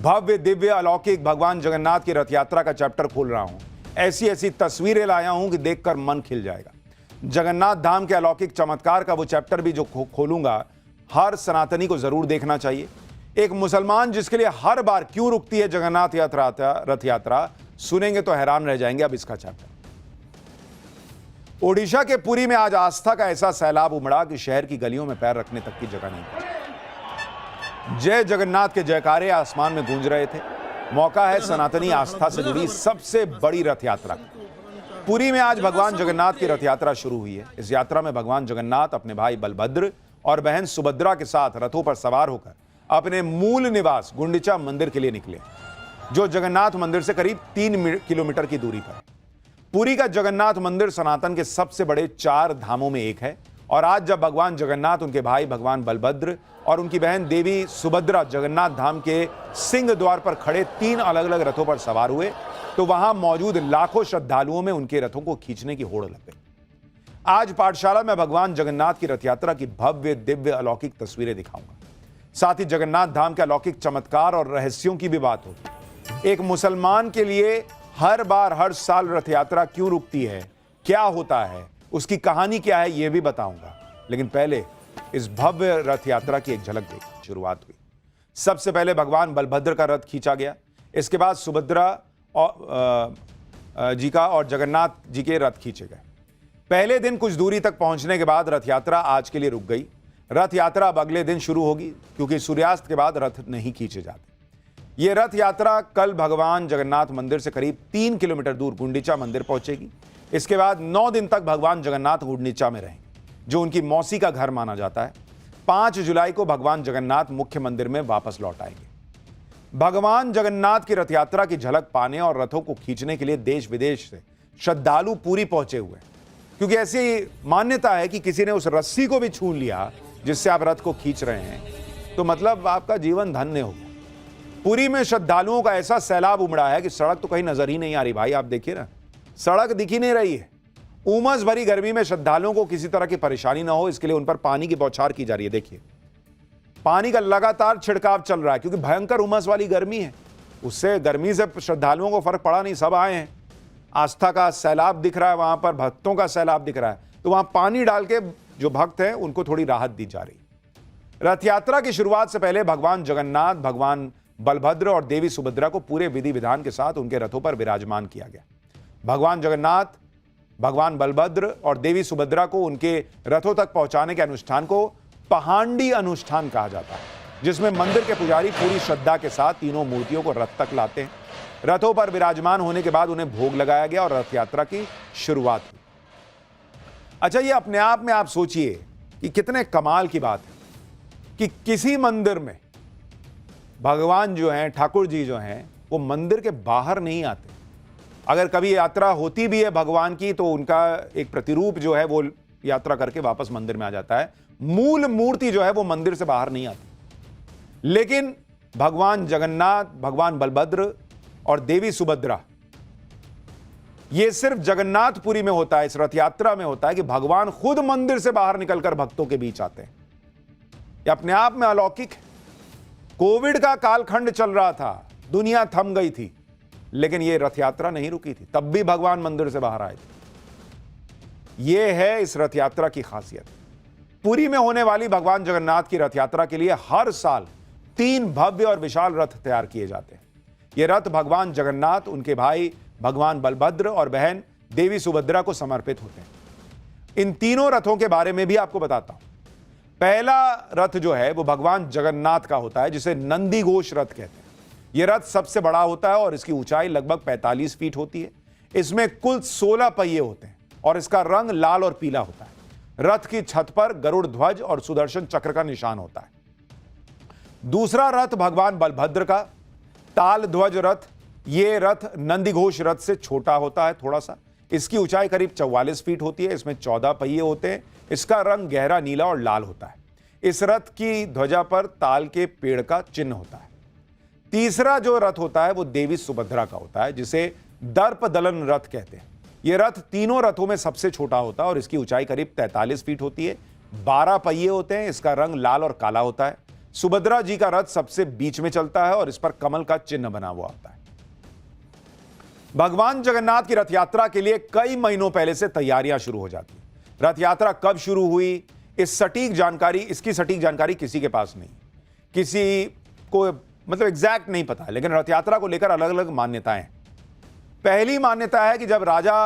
भव्य दिव्य अलौकिक भगवान जगन्नाथ की रथ यात्रा का चैप्टर खोल रहा हूं। ऐसी ऐसी तस्वीरें लाया हूं कि देखकर मन खिल जाएगा। जगन्नाथ धाम के अलौकिक चमत्कार का वो चैप्टर भी जो खोलूंगा, हर सनातनी को जरूर देखना चाहिए। एक मुसलमान जिसके लिए हर बार क्यों रुकती है जगन्नाथ रथ यात्रा, सुनेंगे तो हैरान रह जाएंगे। अब इसका चैप्टर ओडिशा के पुरी में आज आस्था का ऐसा सैलाब उमड़ा कि शहर की गलियों में पैर रखने तक की जगह नहीं थी। जय जगन्नाथ के जयकारे आसमान में गूंज रहे थे। मौका है सनातनी आस्था से जुड़ी सबसे बड़ी रथ यात्रा का। पुरी में आज भगवान जगन्नाथ की रथ यात्रा शुरू हुई है। इस यात्रा में भगवान जगन्नाथ अपने भाई बलभद्र और बहन सुभद्रा के साथ रथों पर सवार होकर अपने मूल निवास गुंडीचा मंदिर के लिए निकले, जो जगन्नाथ मंदिर से करीब 3 किलोमीटर की दूरी पर है। पुरी का जगन्नाथ मंदिर सनातन के सबसे बड़े 4 धामों में एक है। और आज जब भगवान जगन्नाथ, उनके भाई भगवान बलभद्र और उनकी बहन देवी सुभद्रा जगन्नाथ धाम के सिंह द्वार पर खड़े 3 अलग अलग रथों पर सवार हुए, तो वहां मौजूद लाखों श्रद्धालुओं में उनके रथों को खींचने की होड़ लग गई। आज पाठशाला में भगवान जगन्नाथ की रथ यात्रा की भव्य दिव्य अलौकिक तस्वीरें दिखाऊंगा। साथ ही जगन्नाथ धाम के अलौकिक चमत्कार और रहस्यों की भी बात होगी। एक मुसलमान के लिए हर बार हर साल रथ यात्रा क्यों रुकती है, क्या होता है, उसकी कहानी क्या है, यह भी बताऊंगा। लेकिन पहले इस भव्य रथ यात्रा की एक झलक देखिए। शुरुआत हुई, सबसे पहले भगवान बलभद्र का रथ खींचा गया। इसके बाद सुभद्रा जी का और जगन्नाथ जी के रथ खींचे गए। पहले दिन कुछ दूरी तक पहुंचने के बाद रथ यात्रा आज के लिए रुक गई। रथ यात्रा अब अगले दिन शुरू होगी, क्योंकि सूर्यास्त के बाद रथ नहीं खींचे जाते। यह रथ यात्रा कल भगवान जगन्नाथ मंदिर से करीब 3 किलोमीटर दूर गुंडीचा मंदिर पहुंचेगी। इसके बाद 9 दिन तक भगवान जगन्नाथ गुंडीचा में रहेंगे, जो उनकी मौसी का घर माना जाता है। 5 जुलाई को भगवान जगन्नाथ मुख्य मंदिर में वापस लौट आएंगे। भगवान जगन्नाथ की रथ यात्रा की झलक पाने और रथों को खींचने के लिए देश विदेश से श्रद्धालु पुरी पहुंचे हुए हैं, क्योंकि ऐसी मान्यता है कि किसी ने उस रस्सी को भी छू लिया जिससे आप रथ को खींच रहे हैं, तो मतलब आपका जीवन धन्य हो गया। पुरी में श्रद्धालुओं का ऐसा सैलाब उमड़ा है कि सड़क तो कहीं नजर ही नहीं आ रही। भाई आप देखिए ना, सड़क दिख ही नहीं रही है। उमस भरी गर्मी में श्रद्धालुओं को किसी तरह की परेशानी ना हो, इसके लिए उन पर पानी की बौछार की जा रही है। देखिए, पानी का लगातार छिड़काव चल रहा है, क्योंकि भयंकर उमस वाली गर्मी है। उससे गर्मी से श्रद्धालुओं को फर्क पड़ा नहीं, सब आए हैं। आस्था का सैलाब दिख रहा है, वहां पर भक्तों का सैलाब दिख रहा है, तो वहां पानी डाल के जो भक्त हैं उनको थोड़ी राहत दी जा रही। रथ यात्रा की शुरुआत से पहले भगवान जगन्नाथ, भगवान बलभद्र और देवी सुभद्रा को पूरे विधि विधान के साथ उनके रथों पर विराजमान किया गया। भगवान जगन्नाथ, भगवान बलभद्र और देवी सुभद्रा को उनके रथों तक पहुंचाने के अनुष्ठान को पहांडी अनुष्ठान कहा जाता है, जिसमें मंदिर के पुजारी पूरी श्रद्धा के साथ तीनों मूर्तियों को रथ तक लाते हैं। रथों पर विराजमान होने के बाद उन्हें भोग लगाया गया और रथ यात्रा की शुरुआत हुई। अच्छा, ये अपने आप में आप सोचिए कि कितने कमाल की बात है कि किसी मंदिर में भगवान जो हैं, ठाकुर जी जो हैं, वो मंदिर के बाहर नहीं आते। अगर कभी यात्रा होती भी है भगवान की, तो उनका एक प्रतिरूप जो है वो यात्रा करके वापस मंदिर में आ जाता है। मूल मूर्ति जो है वो मंदिर से बाहर नहीं आती। लेकिन भगवान जगन्नाथ, भगवान बलभद्र और देवी सुभद्रा, ये सिर्फ जगन्नाथपुरी में होता है, इस रथ यात्रा में होता है कि भगवान खुद मंदिर से बाहर निकलकर भक्तों के बीच आते हैं। ये अपने आप में अलौकिक है। कोविड का कालखंड चल रहा था, दुनिया थम गई थी, लेकिन यह रथ यात्रा नहीं रुकी थी, तब भी भगवान मंदिर से बाहर आए थे। यह है इस रथ यात्रा की खासियत। पुरी में होने वाली भगवान जगन्नाथ की रथ यात्रा के लिए हर साल 3 भव्य और विशाल रथ तैयार किए जाते हैं। ये रथ भगवान जगन्नाथ, उनके भाई भगवान बलभद्र और बहन देवी सुभद्रा को समर्पित होते हैं। इन तीनों रथों के बारे में भी आपको बताता हूं। पहला रथ जो है वो भगवान जगन्नाथ का होता है, जिसे नंदी घोष रथ कहते हैं। यह रथ सबसे बड़ा होता है और इसकी ऊंचाई लगभग 45 फीट होती है। इसमें कुल 16 पहिए होते हैं और इसका रंग लाल और पीला होता है। रथ की छत पर गरुड़ ध्वज और सुदर्शन चक्र का निशान होता है। दूसरा रथ भगवान बलभद्र का ताल ध्वज रथ। यह रथ नंदीघोष रथ से छोटा होता है थोड़ा सा। इसकी ऊंचाई करीब 44 फीट होती है। इसमें 14 पहिए होते हैं। इसका रंग गहरा नीला और लाल होता है। इस रथ की ध्वजा पर ताल के पेड़ का चिन्ह होता है। तीसरा जो रथ होता है वो देवी सुभद्रा का होता है, जिसे दर्प दलन रथ कहते हैं। यह रथ तीनों रथों में सबसे छोटा होता है और इसकी ऊंचाई करीब 43 फीट होती है। 12 पहिए होते हैं। इसका रंग लाल और काला होता है। सुभद्रा जी का रथ सबसे बीच में चलता है और इस पर कमल का चिन्ह बना हुआ होता है। भगवान जगन्नाथ की रथ यात्रा के लिए कई महीनों पहले से तैयारियां शुरू हो जाती हैं। रथ यात्रा कब शुरू हुई, इसकी सटीक जानकारी किसी के पास नहीं, किसी को मतलब एग्जैक्ट नहीं पता, लेकिन रथ यात्रा को लेकर अलग अलग मान्यताएं हैं। पहली मान्यता है कि जब राजा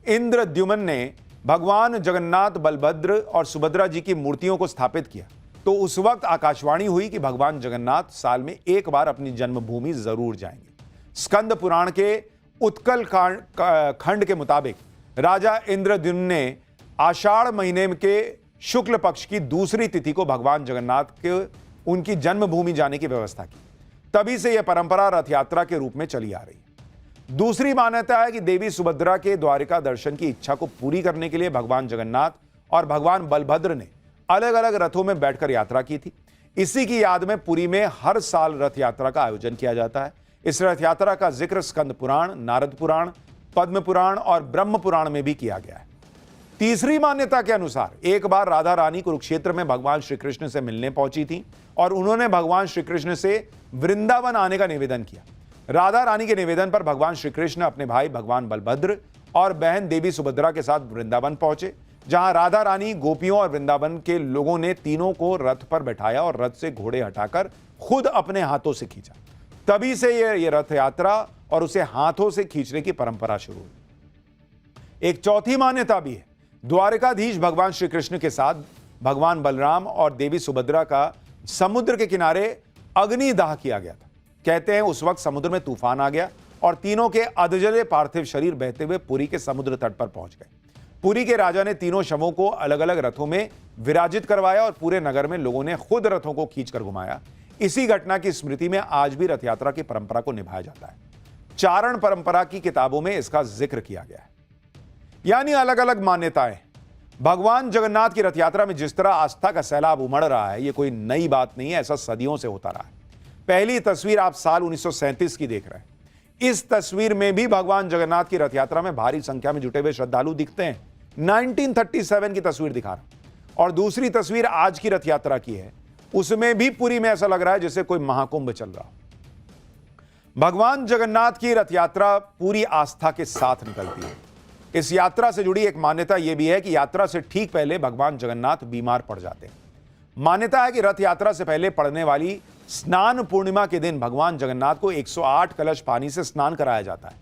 इंद्रद्युम्न ने भगवान जगन्नाथ, बलभद्र और सुभद्रा जी की मूर्तियों को स्थापित किया तो उस वक्त आकाशवाणी हुई कि भगवान जगन्नाथ साल में एक बार अपनी जन्मभूमि जरूर जाएंगे। स्कंद पुराण के उत्कल खंड के मुताबिक राजा इंद्रद्युम्न ने आषाढ़ महीने के शुक्ल पक्ष की दूसरी तिथि को भगवान जगन्नाथ के उनकी जन्मभूमि जाने की व्यवस्था की। तभी से यह परंपरा रथ यात्रा के रूप में चली आ रही है। दूसरी मान्यता है कि देवी सुभद्रा के द्वारिका दर्शन की इच्छा को पूरी करने के लिए भगवान जगन्नाथ और भगवान बलभद्र ने अलग अलग रथों में बैठकर यात्रा की थी। इसी की याद में पुरी में हर साल रथ यात्रा का आयोजन किया जाता है। इस रथ यात्रा का जिक्र स्कंद पुराण, नारद पुराण, पद्म पुराण और ब्रह्म पुराण में भी किया गया है। तीसरी मान्यता के अनुसार एक बार राधा रानी कुरुक्षेत्र में भगवान श्री कृष्ण से मिलने पहुंची थी और उन्होंने भगवान श्री कृष्ण से वृंदावन आने का निवेदन किया। राधा रानी के निवेदन पर भगवान श्री कृष्ण अपने भाई भगवान बलभद्र और बहन देवी सुभद्रा के साथ वृंदावन पहुंचे, जहां राधा रानी, गोपियों और वृंदावन के लोगों ने तीनों को रथ पर बैठाया और रथ से घोड़े हटाकर खुद अपने हाथों से खींचा। तभी से ये रथ यात्रा और उसे हाथों से खींचने की परंपरा शुरू हुई। एक चौथी मान्यता भी है। द्वारिकाधीश भगवान श्री कृष्ण के साथ भगवान बलराम और देवी सुभद्रा का समुद्र के किनारे अग्निदाह किया गया था। कहते हैं उस वक्त समुद्र में तूफान आ गया और तीनों के अधजले पार्थिव शरीर बहते हुए पुरी के समुद्र तट पर पहुंच गए। पुरी के राजा ने तीनों शवों को अलग अलग रथों में विराजित करवाया और पूरे नगर में लोगों ने खुद रथों को खींचकर घुमाया। इसी घटना की स्मृति में आज भी रथ यात्रा की परंपरा को निभाया जाता है। चारण परंपरा की किताबों में इसका जिक्र किया गया है। यानी अलग अलग मान्यताएं। भगवान जगन्नाथ की रथ यात्रा में जिस तरह आस्था का सैलाब उमड़ रहा है, यह कोई नई बात नहीं है, ऐसा सदियों से होता रहा है। पहली तस्वीर आप साल 1937 की देख रहे हैं। इस तस्वीर में भी भगवान जगन्नाथ की रथ यात्रा में भारी संख्या में जुटे हुए श्रद्धालु दिखते हैं। 1937 की तस्वीर दिखा रहा हूं। और दूसरी तस्वीर आज की रथ यात्रा की है, उसमें भी पुरी में ऐसा लग रहा है जैसे कोई महाकुंभ चल रहा हो। भगवान जगन्नाथ की रथ यात्रा पूरी आस्था के साथ निकलती है। इस यात्रा से जुड़ी एक मान्यता यह भी है कि यात्रा से ठीक पहले भगवान जगन्नाथ बीमार पड़ जाते हैं। मान्यता है कि रथ यात्रा से पहले पड़ने वाली स्नान पूर्णिमा के दिन भगवान जगन्नाथ को 108 कलश पानी से स्नान कराया जाता है,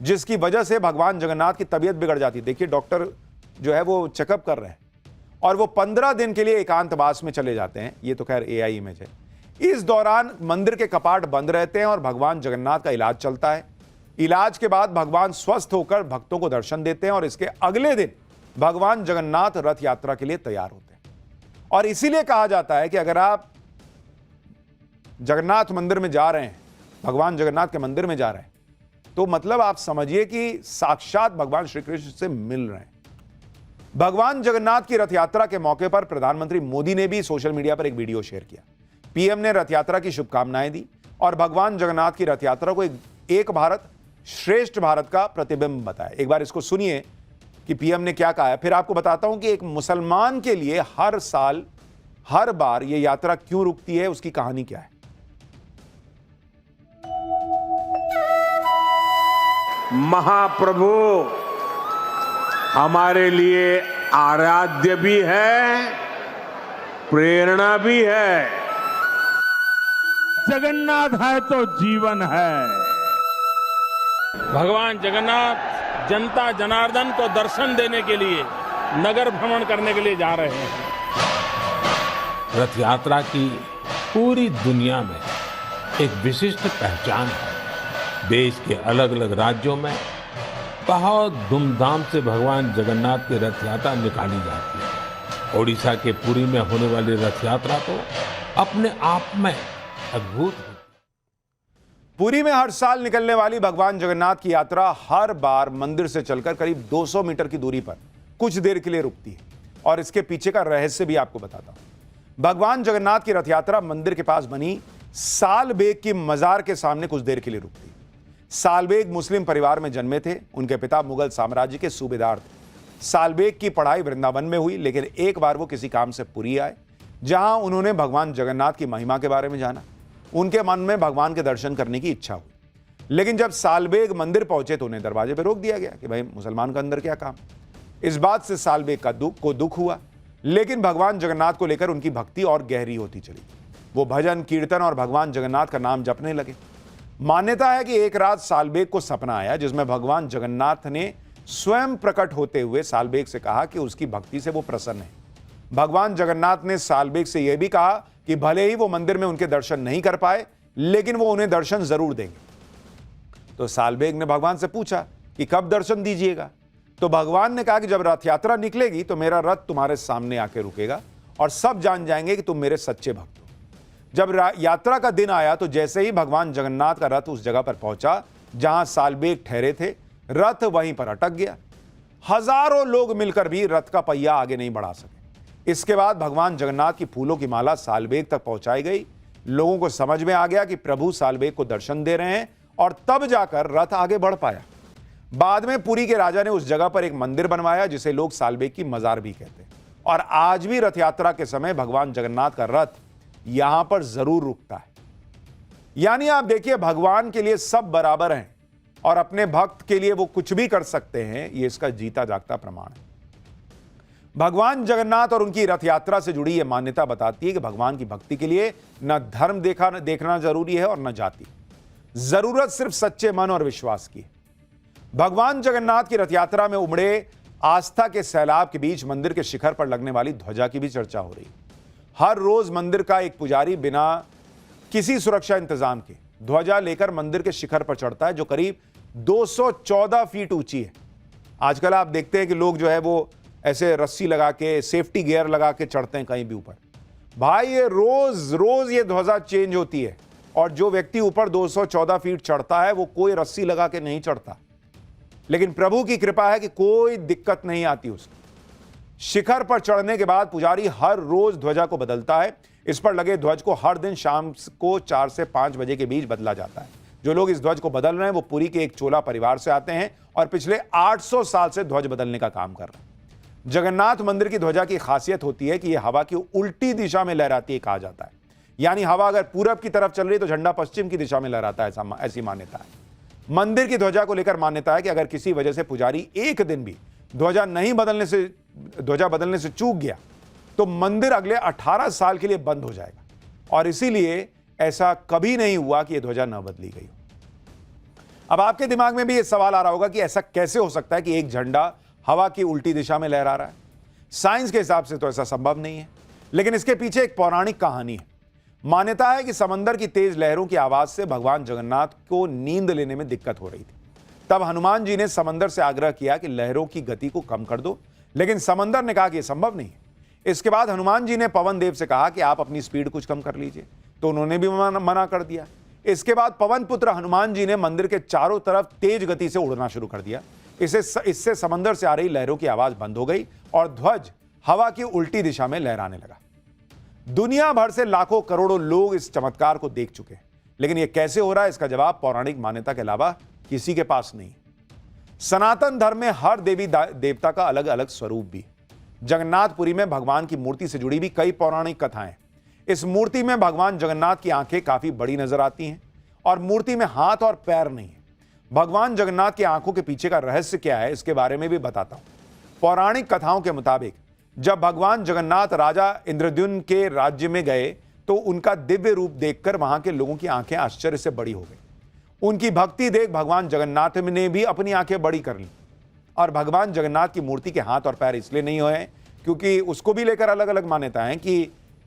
जिसकी वजह से भगवान जगन्नाथ की तबीयत बिगड़ जाती है। देखिए डॉक्टर जो है वो चेकअप कर रहे हैं और वो 15 दिन के लिए एकांतवास में चले जाते हैं। ये तो खैर AI इमेज है। इस दौरान मंदिर के कपाट बंद रहते हैं और भगवान जगन्नाथ का इलाज चलता है। इलाज के बाद भगवान स्वस्थ होकर भक्तों को दर्शन देते हैं और इसके अगले दिन भगवान जगन्नाथ रथ यात्रा के लिए तैयार होते हैं। और इसीलिए कहा जाता है कि अगर आप जगन्नाथ मंदिर में जा रहे हैं, भगवान जगन्नाथ के मंदिर में जा रहे हैं, तो मतलब आप समझिए कि साक्षात भगवान श्री कृष्ण से मिल रहे हैं। भगवान जगन्नाथ की रथ यात्रा के मौके पर प्रधानमंत्री मोदी ने भी सोशल मीडिया पर एक वीडियो शेयर किया। पीएम ने रथ यात्रा की शुभकामनाएं दी और भगवान जगन्नाथ की रथ यात्रा को एक भारत श्रेष्ठ भारत का प्रतिबिंब बताया। एक बार इसको सुनिए कि पीएम ने क्या कहा है, फिर आपको बताता हूं कि एक मुसलमान के लिए हर साल हर बार यह यात्रा क्यों रुकती है, उसकी कहानी क्या है। महाप्रभु हमारे लिए आराध्य भी है, प्रेरणा भी है। जगन्नाथ है तो जीवन है। भगवान जगन्नाथ जनता जनार्दन को दर्शन देने के लिए नगर भ्रमण करने के लिए जा रहे हैं। रथ यात्रा की पूरी दुनिया में एक विशिष्ट पहचान है। देश के अलग अलग राज्यों में बहुत धूमधाम से भगवान जगन्नाथ की रथ यात्रा निकाली जाती है। ओडिशा के पुरी में होने वाली रथ यात्रा तो अपने आप में अद्भुत है। पुरी में हर साल निकलने वाली भगवान जगन्नाथ की यात्रा हर बार मंदिर से चलकर करीब 200 मीटर की दूरी पर कुछ देर के लिए रुकती है और इसके पीछे का रहस्य भी आपको बताता हूं। भगवान जगन्नाथ की रथ यात्रा मंदिर के पास बनी सालबेग की मजार के सामने कुछ देर के लिए रुकती है। सालबेग मुस्लिम परिवार में जन्मे थे। उनके पिता मुगल साम्राज्य के सूबेदार थे। सालबेग की पढ़ाई वृंदावन में हुई, लेकिन एक बार वो किसी काम से पुरी आए। जहां उन्होंने भगवान जगन्नाथ की महिमा के बारे में जाना। उनके मन में भगवान के दर्शन करने की इच्छा हुई। लेकिन जब सालबेग मंदिर पहुंचे तो उन्हें दरवाजे पर रोक दिया गया कि भाई मुसलमान का अंदर क्या काम। इस बात से सालबेग को दुख हुआ, लेकिन भगवान जगन्नाथ को लेकर उनकी भक्ति और गहरी होती चली। वो भजन कीर्तन और भगवान जगन्नाथ का नाम जपने लगे। मान्यता है कि एक रात सालबेग को सपना आया जिसमें भगवान जगन्नाथ ने स्वयं प्रकट होते हुए सालबेग से कहा कि उसकी भक्ति से वो प्रसन्न है। भगवान जगन्नाथ ने सालबेग से यह भी कहा कि भले ही वो मंदिर में उनके दर्शन नहीं कर पाए, लेकिन वो उन्हें दर्शन जरूर देंगे। तो सालबेग ने भगवान से पूछा कि कब दर्शन दीजिएगा। तो भगवान ने कहा कि जब रथ यात्रा निकलेगी तो मेरा रथ तुम्हारे सामने आके रुकेगा और सब जान जाएंगे कि तुम मेरे सच्चे भक्त हो। जब यात्रा का दिन आया तो जैसे ही भगवान जगन्नाथ का रथ उस जगह पर पहुंचा जहां सालबेग ठहरे थे, रथ वहीं पर अटक गया। हजारों लोग मिलकर भी रथ का पहिया आगे नहीं बढ़ा सके। इसके बाद भगवान जगन्नाथ की फूलों की माला सालबेग तक पहुंचाई गई। लोगों को समझ में आ गया कि प्रभु सालबेग को दर्शन दे रहे हैं और तब जाकर रथ आगे बढ़ पाया। बाद में पुरी के राजा ने उस जगह पर एक मंदिर बनवाया जिसे लोग सालबेग की मजार भी कहते हैं। और आज भी रथ यात्रा के समय भगवान जगन्नाथ का रथ यहां पर जरूर रुकता है। यानी आप देखिए, भगवान के लिए सब बराबर हैं और अपने भक्त के लिए वो कुछ भी कर सकते हैं। ये इसका जीता जागता प्रमाण है। भगवान जगन्नाथ और उनकी रथ यात्रा से जुड़ी यह मान्यता बताती है कि भगवान की भक्ति के लिए न धर्म देखना जरूरी है और न जाति। जरूरत सिर्फ सच्चे मन और विश्वास की है। भगवान जगन्नाथ की रथ यात्रा में उमड़े आस्था के सैलाब के बीच मंदिर के शिखर पर लगने वाली ध्वजा की भी चर्चा हो रही है। हर रोज मंदिर का एक पुजारी बिना किसी सुरक्षा इंतजाम के ध्वजा लेकर मंदिर के शिखर पर चढ़ता है, जो करीब 214 फीट ऊंची है। आजकल आप देखते हैं कि लोग जो है वो ऐसे रस्सी लगा के, सेफ्टी गियर लगा के चढ़ते हैं कहीं भी ऊपर। भाई ये रोज ये ध्वजा चेंज होती है और जो व्यक्ति ऊपर 214 फीट चढ़ता है वो कोई रस्सी लगा के नहीं चढ़ता। लेकिन प्रभु की कृपा है कि कोई दिक्कत नहीं आती उसको। शिखर पर चढ़ने के बाद पुजारी हर रोज ध्वजा को बदलता है। इस पर लगे ध्वज को हर दिन शाम को 4 से 5 बजे के बीच बदला जाता है। जो लोग इस ध्वज को बदल रहे हैं वो पुरी के एक चोला परिवार से आते हैं और पिछले 800 साल से ध्वज बदलने का काम कर रहे हैं। जगन्नाथ मंदिर की ध्वजा की खासियत होती है कि यह हवा की उल्टी दिशा में लहराती है, कहा जाता है। यानी हवा अगर पूरब की तरफ चल रही तो झंडा पश्चिम की दिशा में लहराता है, ऐसी मान्यता है। मंदिर की ध्वजा को लेकर मान्यता है कि अगर किसी वजह से पुजारी एक दिन भी ध्वजा बदलने से चूक गया तो मंदिर अगले 18 साल के लिए बंद हो जाएगा। और इसीलिए ऐसा कभी नहीं हुआ कि यह ध्वजा न बदली गई हो। अब आपके दिमाग में भी यह सवाल आ रहा होगा कि ऐसा कैसे हो सकता है कि एक झंडा हवा की उल्टी दिशा में लहरा रहा है। साइंस के हिसाब से तो ऐसा संभव नहीं है, लेकिन इसके पीछे एक पौराणिक कहानी है। मान्यता है कि समंदर की तेज लहरों की आवाज से भगवान जगन्नाथ को नींद लेने में दिक्कत हो रही थी। तब हनुमान जी ने समंदर से आग्रह किया कि लहरों की गति को कम कर दो, लेकिन समंदर ने कहा कि यह संभव नहीं है। इसके बाद हनुमान जी ने पवन देव से कहा कि आप अपनी स्पीड कुछ कम कर लीजिए, तो उन्होंने भी मना कर दिया। इसके बाद पवन पुत्र हनुमान जी ने मंदिर के चारों तरफ तेज गति से उड़ना शुरू कर दिया। इससे समंदर से आ रही लहरों की आवाज बंद हो गई और ध्वज हवा की उल्टी दिशा में लहराने लगा। दुनिया भर से लाखों करोड़ों लोग इस चमत्कार को देख चुके हैं, लेकिन यह कैसे हो रहा है इसका जवाब पौराणिक मान्यता के अलावा किसी के पास नहीं। सनातन धर्म में हर देवी देवता का अलग अलग स्वरूप भी है। जगन्नाथपुरी में भगवान की मूर्ति से जुड़ी भी कई पौराणिक कथाएं। इस मूर्ति में भगवान जगन्नाथ की आंखें काफी बड़ी नजर आती हैं और मूर्ति में हाथ और पैर नहीं है। भगवान जगन्नाथ की आंखों के पीछे का रहस्य क्या है, इसके बारे में भी बताता हूं। पौराणिक कथाओं के मुताबिक जब भगवान जगन्नाथ राजा इंद्रद्युम्न के राज्य में गए तो उनका दिव्य रूप देखकर वहां के लोगों की आंखें आश्चर्य से बड़ी हो गई। उनकी भक्ति देख भगवान जगन्नाथ ने भी अपनी आंखें बड़ी कर ली। और भगवान जगन्नाथ की मूर्ति के हाथ और पैर इसलिए नहीं हुए क्योंकि उसको भी लेकर अलग अलग मान्यता है कि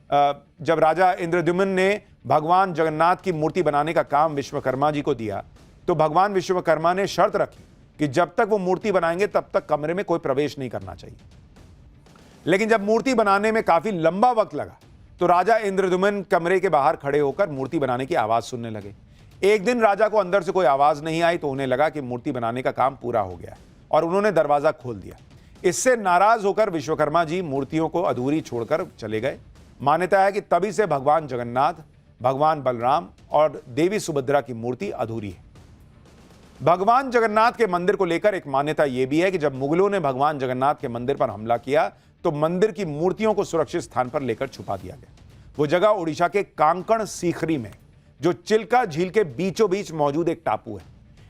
जब राजा इंद्रद्युम्न ने भगवान जगन्नाथ की मूर्ति बनाने का काम विश्वकर्मा जी को दिया तो भगवान विश्वकर्मा ने शर्त रखी कि जब तक वो मूर्ति बनाएंगे तब तक कमरे में कोई प्रवेश नहीं करना चाहिए। लेकिन जब मूर्ति बनाने में काफी लंबा वक्त लगा तो राजा इंद्रद्युम्न कमरे के बाहर खड़े होकर मूर्ति बनाने की आवाज सुनने लगे। एक दिन राजा को अंदर से कोई आवाज नहीं आई तो उन्हें लगा कि मूर्ति बनाने का काम पूरा हो गया और उन्होंने दरवाजा खोल दिया। इससे नाराज होकर विश्वकर्मा जी मूर्तियों को अधूरी छोड़कर चले गए। मान्यता है कि तभी से भगवान जगन्नाथ, भगवान बलराम और देवी सुभद्रा की मूर्ति अधूरी है। भगवान जगन्नाथ के मंदिर को लेकर एक मान्यता यह भी है कि जब मुगलों ने भगवान जगन्नाथ के मंदिर पर हमला किया तो मंदिर की मूर्तियों को सुरक्षित स्थान पर लेकर छुपा दिया गया। वो जगह ओडिशा के कांकण सीखरी में, जो चिल्का झील के बीचों बीच मौजूद एक टापू है।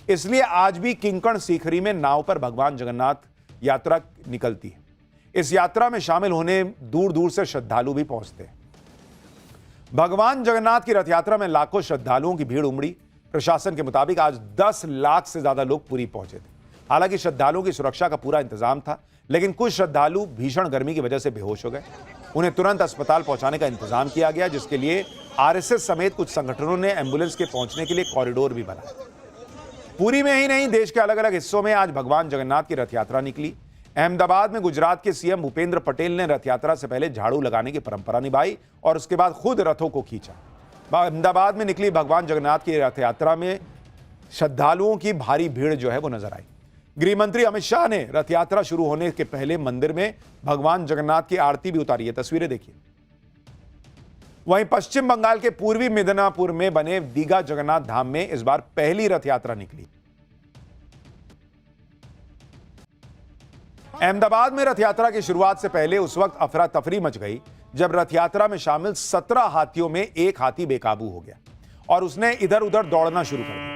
इसलिए आज भी किंकण सीखरी में नाव पर भगवान जगन्नाथ यात्रा निकलती है। इस यात्रा में शामिल होने दूर दूर से श्रद्धालु भी पहुंचते हैं। भगवान जगन्नाथ की रथ यात्रा में लाखों श्रद्धालुओं की भीड़ उमड़ी। प्रशासन के मुताबिक आज 10 लाख से ज्यादा लोग पुरी पहुंचे थे। हालांकि श्रद्धालुओं की सुरक्षा का पूरा इंतजाम था, लेकिन कुछ श्रद्धालु भीषण गर्मी की वजह से बेहोश हो गए। उन्हें तुरंत अस्पताल पहुंचाने का इंतजाम किया गया, जिसके लिए आरएसएस समेत कुछ संगठनों ने एम्बुलेंस के पहुंचने के लिए कॉरिडोर भी बनाया। पुरी में ही नहीं, देश के अलग अलग हिस्सों में आज भगवान जगन्नाथ की रथ यात्रा निकली। अहमदाबाद में गुजरात के सीएम भूपेंद्र पटेल ने रथ यात्रा से पहले झाड़ू लगाने की परंपरा निभाई और उसके बाद खुद रथों को खींचा। अहमदाबाद में निकली भगवान जगन्नाथ की रथ यात्रा में श्रद्धालुओं की भारी भीड़ जो है वो नजर आई। गृह मंत्री अमित शाह ने रथ यात्रा शुरू होने के पहले मंदिर में भगवान जगन्नाथ की आरती भी उतारी है। तस्वीरें देखिए। वहीं पश्चिम बंगाल के पूर्वी मिदनापुर में बने दीघा जगन्नाथ धाम में इस बार पहली रथ यात्रा निकली। अहमदाबाद में रथ यात्रा की शुरुआत से पहले उस वक्त अफरा तफरी मच गई जब रथ यात्रा में शामिल 17 हाथियों में एक हाथी बेकाबू हो गया और उसने इधर उधर दौड़ना शुरू कर दिया।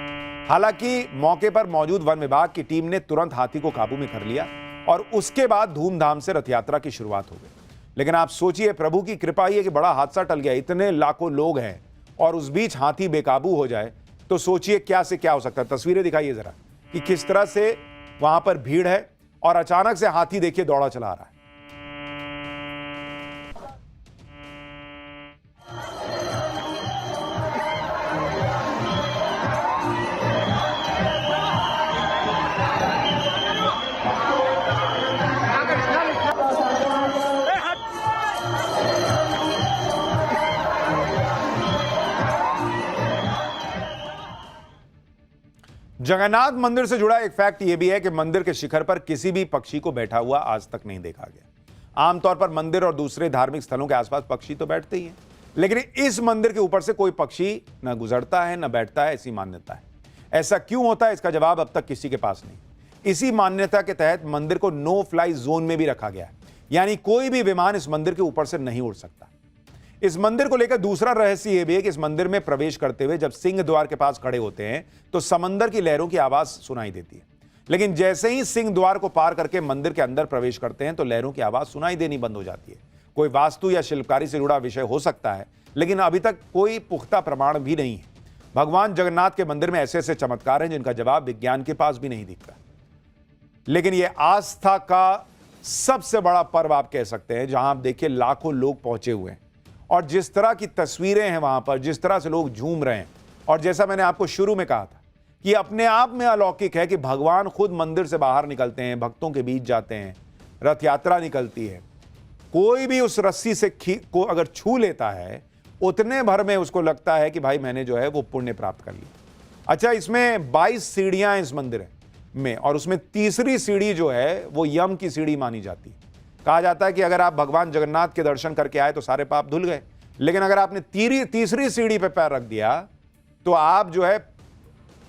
हालांकि मौके पर मौजूद वन विभाग की टीम ने तुरंत हाथी को काबू में कर लिया और उसके बाद धूमधाम से रथ यात्रा की शुरुआत हो गई। लेकिन आप सोचिए, प्रभु की कृपा ही है कि बड़ा हादसा टल गया। इतने लाखों लोग हैं और उस बीच हाथी बेकाबू हो जाए तो सोचिए क्या से क्या हो सकता है। तस्वीरें दिखाइए जरा कि किस तरह से वहां पर भीड़ है और अचानक से हाथी देखिए दौड़ा चला आ रहा है। जगन्नाथ मंदिर से जुड़ा एक फैक्ट यह भी है कि मंदिर के शिखर पर किसी भी पक्षी को बैठा हुआ आज तक नहीं देखा गया। आमतौर पर मंदिर और दूसरे धार्मिक स्थलों के आसपास पक्षी तो बैठते ही हैं, लेकिन इस मंदिर के ऊपर से कोई पक्षी न गुजरता है न बैठता है, ऐसी मान्यता है। ऐसा क्यों होता है, इसका जवाब अब तक किसी के पास नहीं। इसी मान्यता के तहत मंदिर को नो फ्लाई जोन में भी रखा गया है, यानी कोई भी विमान इस मंदिर के ऊपर से नहीं उड़ सकता। इस मंदिर को लेकर दूसरा रहस्य यह भी है कि इस मंदिर में प्रवेश करते हुए जब सिंह द्वार के पास खड़े होते हैं तो समंदर की लहरों की आवाज सुनाई देती है, लेकिन जैसे ही सिंह द्वार को पार करके मंदिर के अंदर प्रवेश करते हैं तो लहरों की आवाज सुनाई देनी बंद हो जाती है। कोई वास्तु या शिल्पकारी से जुड़ा विषय हो सकता है, लेकिन अभी तक कोई पुख्ता प्रमाण भी नहीं है। भगवान जगन्नाथ के मंदिर में ऐसे ऐसे चमत्कार हैं जिनका जवाब विज्ञान के पास भी नहीं दिखता। लेकिन यह आस्था का सबसे बड़ा पर्व आप कह सकते हैं, जहां आप देखिए लाखों लोग पहुंचे हुए हैं और जिस तरह की तस्वीरें हैं वहां पर, जिस तरह से लोग झूम रहे हैं, और जैसा मैंने आपको शुरू में कहा था कि अपने आप में अलौकिक है कि भगवान खुद मंदिर से बाहर निकलते हैं, भक्तों के बीच जाते हैं, रथ यात्रा निकलती है। कोई भी उस रस्सी से को अगर छू लेता है, उतने भर में उसको लगता है कि भाई मैंने जो है वो पुण्य प्राप्त कर लिया। अच्छा, इसमें 22 सीढ़ियां इस मंदिर में, और उसमें तीसरी सीढ़ी जो है वो यम की सीढ़ी मानी जाती है। कहा जाता है कि अगर आप भगवान जगन्नाथ के दर्शन करके आए तो सारे पाप धुल गए, लेकिन अगर आपने तीसरी सीढ़ी पे पैर रख दिया तो आप जो है,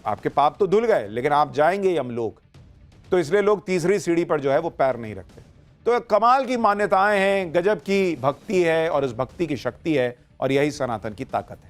आपके पाप तो धुल गए लेकिन आप जाएंगे यमलोक। तो इसलिए लोग तीसरी सीढ़ी पर जो है वो पैर नहीं रखते। तो कमाल की मान्यताएं हैं, गजब की भक्ति है और इस भक्ति की शक्ति है, और यही सनातन की ताकत है।